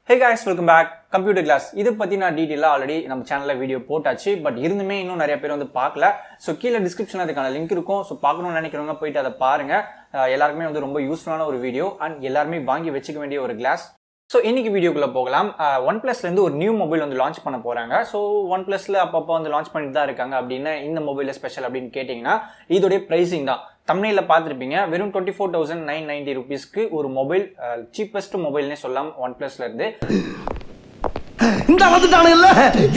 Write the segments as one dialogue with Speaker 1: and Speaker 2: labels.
Speaker 1: Hey guys, welcome back. Computer class. இது பத்தி நான் டீடைலா ஆல்ரெடி நம்ம சேனல்ல வீடியோ போட்டாச்சு. பட் இருந்துமே இன்னும் நிறைய பேர் வந்து பார்க்கல. சோ கீழ டிஸ்கிரிப்ஷன்ல அதுக்கான லிங்க் இருக்கும். சோ பார்க்கணும்னு நினைக்கிறவங்க போயிட்டு அதை பாருங்க. எல்லாருக்குமே வந்து ரொம்ப யூஸ்ஃபுல்லான ஒரு வீடியோ அண்ட் எல்லாருமே வாங்கி வச்சுக்க வேண்டிய ஒரு கிளாஸ். ஸோ இன்னைக்கு வீடியோக்குள்ள போகலாம். ஒன்பிளஸ்லேருந்து ஒரு நியூ மொபைல் வந்து லான்ச் பண்ண போறாங்க. ஸோ ஒன்பிளஸ்ல அப்பப்போ வந்து லான்ச் பண்ணிட்டு தான் இருக்காங்க. அப்படின்னு இந்த மொபைலில் ஸ்பெஷல் அப்படின்னு கேட்டிங்கன்னா இதோடைய ப்ரைஸிங் தான். தம்ப்நெயில்ல பார்த்துருப்பீங்க. வெறும் 24,990 rupeesக்கு ஒரு மொபைல், சீப்பஸ்ட் மொபைல்னே சொல்லலாம் ஒன்பிளஸ்ல இருந்து.
Speaker 2: இந்த வந்துட்டானுங்கல்ல,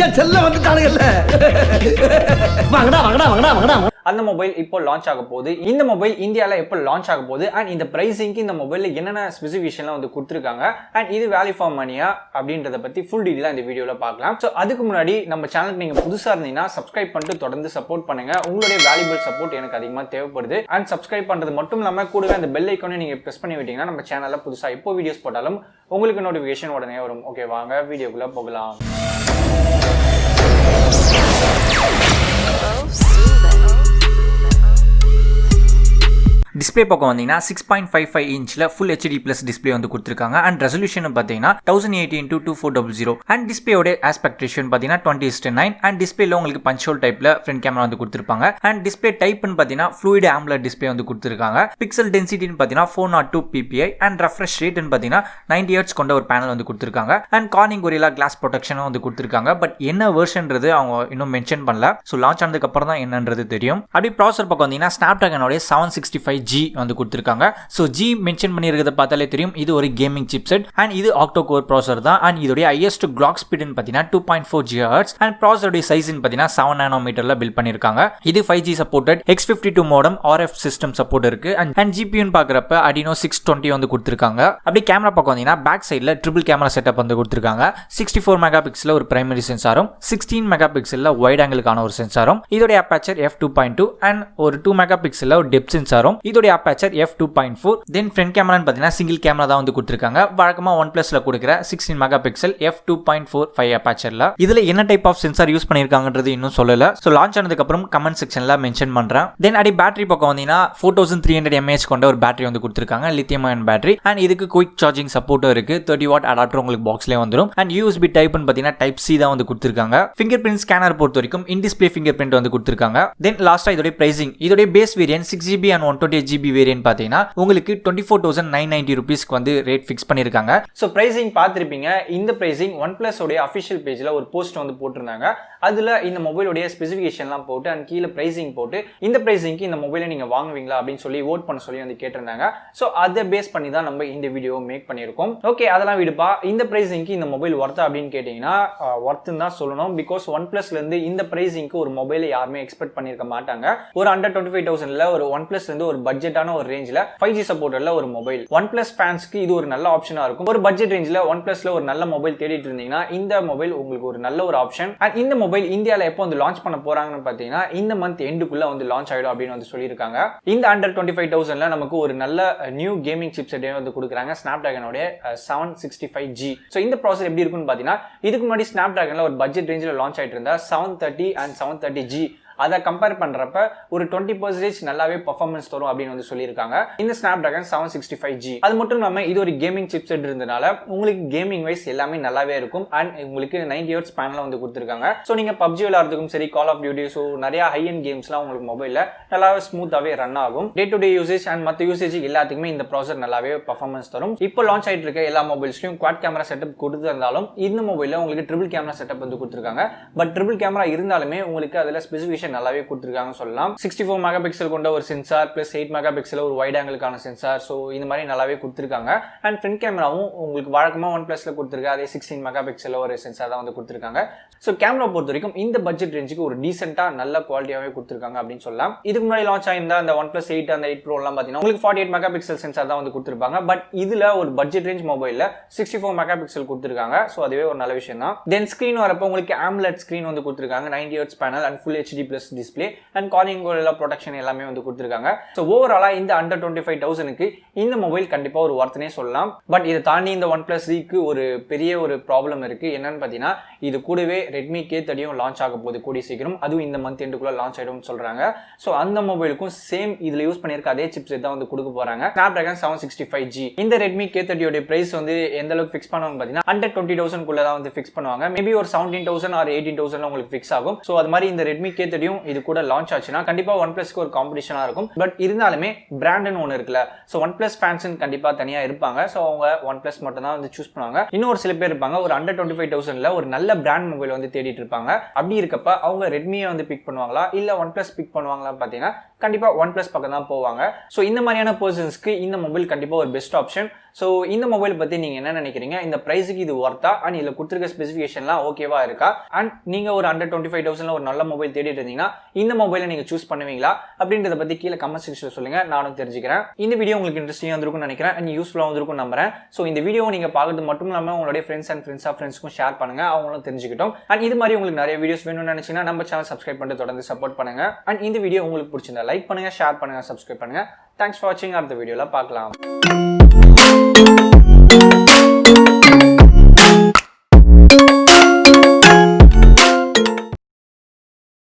Speaker 2: என் செல்ல வந்துட்டானுங்கல்ல, வாங்கடா வாங்கடா வாங்கடா வாங்கடா.
Speaker 1: அந்த மொபைல் இப்போ லான்ச் ஆக போகுது. இந்த மொபைல் இந்தியாவில் எப்போ லான்ச் ஆக போகுது அண்ட் இந்த பிரைசிங்க்கு இந்த மொபைலில் என்னென்ன ஸ்பெசிஃபிகேஷன்லாம் வந்து கொடுத்துருக்காங்க அண்ட் இது வேல்யூ ஃபார் மணியா அப்படின்றத பற்றி ஃபுல் டீட்டெயிலாக இந்த வீடியோவில் பார்க்கலாம். ஸோ அதுக்கு முன்னாடி நம்ம சேனலுக்கு நீங்கள் புதுசாக இருந்தீங்கன்னா சப்ஸ்கிரைப் பண்ணிட்டு தொடர்ந்து சப்போர்ட் பண்ணுங்க. உங்களுடைய வேல்யூபிள் சப்போர்ட் எனக்கு அதிகமாக தேவைப்படுது. அண்ட் சப்ஸ்கிரைப் பண்ணுறது மட்டும் இல்லாமல் கூடவே அந்த பெல் ஐக்கானே நீங்கள் ப்ரெஸ் பண்ணி விட்டீங்கன்னா நம்ம சேனலில் புதுசாக எப்போ வீடியோஸ் போட்டாலும் உங்களுக்கு நோட்டிஃபிகேஷன் உடனே வரும். ஓகே, வாங்க வீடியோக்குள்ளே போகலாம். டிஸ்பிளே பக்கம் வந்தீங்கன்னா 6.55 இன்ச்சில் ஃபுல் HD ப்ளஸ் டிஸ்பிளே வந்து கொடுத்துருக்காங்க. அண்ட் ரெசல்யூஷன் பார்த்தீங்கன்னா 1080x2400 அண்ட் டிஸ்பிளேயோட ஆஸ்பெக்ட் ரேஷியோ பார்த்தீங்கன்னா 20:9 அண்ட் டிஸ்பிளேல உங்களுக்கு பஞ்ச் ஹோல் டைப்ல ஃப்ரண்ட் கேமரா வந்து கொடுத்துருப்பாங்க. அண்ட் டிஸ்பிளே டைப்னு பார்த்தீங்கன்னா ஃப்ளூயிட் ஆம்லெட் டிஸ்பிளே வந்து கொடுத்துருக்காங்க. பிக்சல் டென்சிட்டின்னு பார்த்தீங்கன்னா 402 ppi அண்ட் ரெஃப்ரெஷ் ரேட்னு பார்த்தீங்கன்னா 90 Hz கொண்ட ஒரு பேனல் வந்து கொடுத்துருக்காங்க. அண்ட் கார்னிங் கொரில்லா கிளாஸ் ப்ரொடெக்ஷனும் வந்து கொடுத்துருக்காங்க. பட் என்ன வெர்ஷன்றது அவங்க இன்னும் மென்ஷன் பண்ணல. ஸோ லான்ச் ஆனதுக்கு அப்புறம் தான் என்னன்றது தெரியும். அப்படி ப்ராசஸர் பக்கம் வந்தீங்கன்னா ஸ்னாப்டிராகனோட 765G வந்து கொடுத்திருக்காங்க. சோ G மென்ஷன் பண்ணியிருக்கிறத பார்த்தாலே தெரியும் இது ஒரு கேமிங் சிப்செட் அண்ட் இது ஆக்டோ கோர் ப்ராசஸர் தான். அண்ட் இதோட ஹையஸ்ட் கிளாக் ஸ்பீடுன்னு பார்த்தீங்கன்னா 2.4 GHz அண்ட் ப்ராசஸரோட சைஸ்ன்னு பார்த்தீங்கன்னா 7 nanometerல பில்ட் பண்ணியிருக்காங்க. இது 5G supported X52 modem RF system support இருக்கு. அண்ட் GPUன்னு பார்க்குறப்ப Adreno 620 வந்து கொடுத்திருக்காங்க. அப்படி கேமரா பக்கம் வந்தீங்கன்னா பேக் சைடில் ட்ரிபிள் கேமரா செட்டப் வந்து கொடுத்திருக்காங்க. 64 மெகா பிக்சல் ஒரு பிரைமரி சென்சாரும் 16 மெகா பிக்சல்ல வைட் ஆங்கிளுக்கான ஒரு சென்சாரும் இதோட அபேச்சர் f2.2 அண்ட் ஒரு 2 மெகா பிக்சல்ல ஒரு டெப்த் சென்சாரும் இதோட அபேச்சர் f2.4. தென் ஃப்ரண்ட் கேமரான்னு பார்த்தீங்கன்னா சிங்கிள் கேமரா தான் வந்து கொடுத்துருக்காங்க. வழக்கமாக ஒன்பிளஸ்ல கொடுக்குற 16 மெகா பிக்சல் f2.45 அபேச்சர்ல. இதுல என்ன டைப் ஆஃப் சென்சார் யூஸ் பண்ணிருக்காங்கன்றது இன்னும் சொல்லல. ஸோ லான்ச் ஆனதுக்கு அப்புறம் கமெண்ட் செக்ஷன்ல மென்ஷன் பண்றேன். தென் அடி பேட்டரி பக்கம் வந்தீங்கன்னா 4300 mAh கொண்ட ஒரு பேட்டரி வந்து கொடுத்துருக்காங்க. லித்தியம் அயன் பேட்டரி அண்ட் இதுக்கு குயிக் சார்ஜிங் சப்போர்ட்டும் இருக்கு. 30 வாட் அடாப்டர் உங்களுக்கு பாக்ஸ்லேயே வந்துடும். அண்ட் USB டைப்னு பார்த்தீங்கன்னா டைப் C தான் வந்து கொடுத்துருக்காங்க. ஃபிங்கர் பிரிண்ட் ஸ்கேனர் பொறுத்த வரைக்கும் இன் டிஸ்பிளே ஃபிங்கர் பிரிண்ட் வந்து கொடுத்துருக்காங்க. தென் லாஸ்டா இதோட பிரைசிங், இதோட base variant 6GB and 128GB variant பார்த்தீங்கன்னா உங்களுக்கு 24,990 rupeesக்கு வந்து ரேட் ஃபிக்ஸ் பண்ணிருக்காங்க. சோ பிரைசிங் பார்த்திருப்பீங்க. இந்த பிரைசிங் OnePlus உடைய அபிஷியல் பேஜ்ல ஒரு போஸ்ட் வந்து போட்டிருந்தாங்க. அதுல இந்த மொபைலுடைய ஸ்பெசிஃபிகேஷன்லாம் போட்டு அண்ட் கீழே பிரைசிங் போட்டு இந்த பிரைசிங்க்கு இந்த மொபைலை நீங்க வாங்குவீங்களா அப்படின்னு சொல்லி ஓட் பண்ண சொல்லி வந்து கேட்டிருந்தாங்க. சோ அதை பேஸ் பண்ணி தான் நம்ம இந்த வீடியோ மேக் பண்ணியிருக்கோம். ஓகே, அதெல்லாம் விடுப்பா. இந்த பிரைசிங்க்கு இந்த மொபைல் ஒர்த்தா அப்படின்னு கேட்டீங்கன்னா ஒர்த்துன்னு தான் சொல்லணும். பிகாஸ் OnePlusல இருந்து இந்த பிரைசிங்க்கு ஒரு மொபைலை யாருமே எக்ஸ்பெக்ட் பண்ணிருக்க மாட்டாங்க. ஒரு under 25,000ல ஒரு OnePlusல இருந்து ஒரு பட்ஜெட்டான ஒரு ரேஞ்சில் 5G சப்போர்ட்டர்ல ஒரு மொபைல் OnePlus ஃபேன்ஸ்க்கு இது ஒரு நல்ல ஆப்ஷனா இருக்கும். ஒரு பட்ஜெட் ரேஞ்சில் OnePlusல ஒரு நல்ல மொபைல் தேடிட்டு இருந்தீங்கன்னா இந்த மொபைல் உங்களுக்கு ஒரு நல்ல ஒரு ஆப்ஷன். அண்ட் இந்த மொபைல் இந்தியாவில் எப்போ வந்து லான்ச் பண்ண போறாங்கன்னு பார்த்தீங்கன்னா இந்த மந்த் எண்டுக்குள்ள வந்து லான்ச் ஆயிடும் அப்படின்னு வந்து சொல்லியிருக்காங்க. இந்த under 25,000ல நமக்கு ஒரு நல்ல நியூ கேமிங் சிப்செட்டே வந்து கொடுக்குறாங்க. ஸ்னாப்டிராகனோட 765G. ஸோ இந்த ப்ராசஸர் எப்படி இருக்குன்னு பார்த்தீங்கன்னா இதுக்கு முன்னாடி ஸ்னாப்டிராகன்ல ஒரு பட்ஜெட் ரேஞ்சில் லான்ச் ஆயிட்டு இருந்தா 730 அண்ட் 730G. அதை கம்பேர் பண்றப்ப ஒரு 20% நல்லாவே பெர்ஃபார்மன்ஸ் தரும் அப்படின்னு வந்து சொல்லியிருக்காங்க இந்த ஸ்னாப்டிராகன் 765G. அது மட்டும் இல்லாம இது ஒரு கேமிங் சிப்செட் இருந்தனால உங்களுக்கு கேமிங் வைஸ் எல்லாமே நல்லாவே இருக்கும். அண்ட் உங்களுக்கு 90 Hz பேனல் வந்து கொடுத்துருக்காங்க. ஸோ நீங்க PUBG விளையாடுறதுக்கும் சரி, கால் ஆஃப் டியூட்டி, ஸோ நிறைய ஹை அண்ட் கேம்ஸ்லாம் உங்களுக்கு மொபைல்ல நல்லாவே ஸ்மூத்தாவே ரன் ஆகும். Day to day usage and மற்ற யூசேஜ் எல்லாத்துக்குமே இந்த ப்ராசஸர் நல்லாவே பெர்ஃபார்மன்ஸ் தரும். இப்போ லான்ச் ஆயிட்டு இருக்க எல்லா மொபைல்ஸ்லயும் குவாட் கேமரா செட்டப் கொடுத்திருந்தாலும் இந்த மொபைல்ல உங்களுக்கு ட்ரிபிள் கேமரா செட்டப் வந்து கொடுத்துருக்காங்க. பட் ட்ரிபிள் கேமரா இருந்தாலுமே உங்களுக்கு அதுல ஸ்பெசிஃபிகேஷன் நல்லாவே கொடுத்திருக்காங்க சொல்லலாம். 64 மெகா பிக்சல் கொண்ட ஒரு சென்சார் பிளஸ் 8 மெகா பிக்சல் ஒரு வைட் ஆங்கிளுக்கான சென்சார். சோ இந்த மாதிரி நல்லாவே கொடுத்திருக்காங்க. அண்ட் ஃப்ரண்ட் கேமராவும் உங்களுக்கு வழக்கமா OnePlusல கொடுத்திருக்க அதே 16 மெகா பிக்சல் ஒரு சென்சார் தான் வந்து கொடுத்திருக்காங்க. சோ கேமரா பொறுத்த வரைக்கும் இந்த பட்ஜெட் ரேஞ்சுக்கு ஒரு டீசென்ட்டா நல்ல குவாலிட்டியாவே கொடுத்திருக்காங்க அப்படின்னு சொல்லலாம். இதுக்கு முன்னாடி லான்ச் ஆயிருந்த அந்த OnePlus 8 அந்த 8 Pro எல்லாம் பாத்தீங்கன்னா உங்களுக்கு 48 மெகா பிக்சல் சென்சார் தான் வந்து கொடுத்திருப்பாங்க. பட் இதுல ஒரு பட்ஜெட் ரேஞ்ச் மொபைல்ல 64 மெகா பிக்சல் கொடுத்திருக்காங்க. சோ அதுவே ஒரு நல்ல விஷயம் தான். தென் ஸ்கிரீன் வரப்போ உங்களுக்கு AMOLED ஸ்கிரீன் வந்து கொடுத்திருக்காங்க. 90 Hz panel and full HD Plus display and calling protection எல்லாமே வந்து கொடுத்துருக்காங்க. ஸோ ஓவராலாக இந்த அண்டர் 25,000க்கு இந்த மொபைல் கண்டிப்பாக ஒரு ஒர்த்னே சொல்லலாம். பட் இதை தாண்டி இந்த OnePlus Zக்கு ஒரு பெரிய ஒரு ப்ராப்ளம் இருக்குது. என்னன்னு பார்த்தீங்கன்னா இது கூடவே Redmi K30 லான்ச் ஆக போகுது கூடிய சீக்கிரம். அதுவும் இந்த மந்த் எண்டுக்குள்ள லான்ச் ஆகிடும்னு சொல்கிறாங்க. ஸோ அந்த மொபைலுக்கும் சேம் இதில் யூஸ் பண்ணியிருக்க அதே சிப்ஸ் தான் வந்து கொடுக்க போகிறாங்க. snapdragon 765G. இந்த Redmi K30 பிரைஸ் வந்து எந்த அளவுக்கு ஃபிக்ஸ் பண்ணுவாங்க பார்த்தீங்கன்னா அண்டர் 20,000 தான் வந்து ஃபிக்ஸ் பண்ணுவாங்க. மேபி ஒரு 17,000 ஆர் 18,000 உங்களுக்கு ஃபிக்ஸ் ஆகும். ஸோ அது மாதிரி இந்த Redmi K30 இது கூட லான்ச் ஆச்சுன்னா கண்டிப்பா OnePlusக்கு ஒரு காம்படிஷனா இருக்கும். பட் இருந்தாலுமே பிராண்ட்னு ஒன்று இருக்குல்ல, ஸோ OnePlus ஃபேன்ஸ் கண்டிப்பா தனியா இருப்பாங்க. ஸோ அவங்க OnePlus மட்டும் தான் வந்து சூஸ் பண்ணுவாங்க. இன்னும் ஒரு சில பேர் இருப்பாங்க ஒரு அண்டர் 25,000 ஒரு நல்ல பிராண்ட் மொபைல் வந்து தேடிட்டு இருப்பாங்க. அப்படி இருக்கப்ப அவங்க ரெட்மியை வந்து பிக் பண்ணுவாங்களா இல்ல OnePlus பிக் பண்ணுவாங்களா பார்த்தீங்கன்னா கண்டிப்பா OnePlus பக்கம் தான் போவாங்க. ஸோ இந்த மாதிரியான பர்சன்ஸ்க்கு இந்த மொபைல் கண்டிப்பா ஒரு பெஸ்ட் ஆப்ஷன். ஸோ இந்த மொபைல் பத்தி நீங்க என்ன நினைக்கிறீங்க? இந்த பிரைஸுக்கு இது ஒர்த்தா அண்ட் இதுல கொடுத்துருக்க ஸ்பெசிஃபிகேஷன்லாம் ஓகேவா இருக்கா? அண்ட் நீங்க ஒரு அண்டர் 25,000 ஒரு நல்ல மொபைல் தேடிட்டு இருந்தீங்கன்னா இந்த மொபைலை நீங்க சூஸ் பண்ணுவீங்களா அப்படின்றத பத்தி கீழே கமெண்ட் செக்ஷன்ல சொல்லுங்க, நானும் தெரிஞ்சுக்கிறேன். இந்த வீடியோ உங்களுக்கு இன்ட்ரெஸ்டிங்கா இருந்திருக்கும்னு நினைக்கிறேன் அண்ட் யூஸ்ஃபுல்லா இருந்திருக்கும் நம்புறேன். ஸோ இந்த வீடியோ நீங்க பார்க்கறது மட்டும் இல்லாம உங்களுடைய ஃப்ரெண்ட்ஸ்க்கும் ஷேர் பண்ணுங்க, அவங்களும் தெரிஞ்சுக்கிட்டோம். அண்ட் இது மாதிரி உங்களுக்கு நிறைய வீடியோஸ் வேணும்னு நினைச்சீங்கன்னா நம்ம சேனல் சப்ஸ்கிரைப் பண்ணிட்டு தொடர்ந்து சப்போர்ட் பண்ணுங்க. அண்ட் இந்த வீடியோ உங்களுக்கு பிடிச்சிருந்தா லைக் பண்ணுங்க, ஷேர் பண்ணுங்க, சப்ஸ்கிரைப் பண்ணுங்க. தேங்க்ஸ் ஃபார் வாட்சிங். அடுத்த வீடியோல பார்க்கலாம்.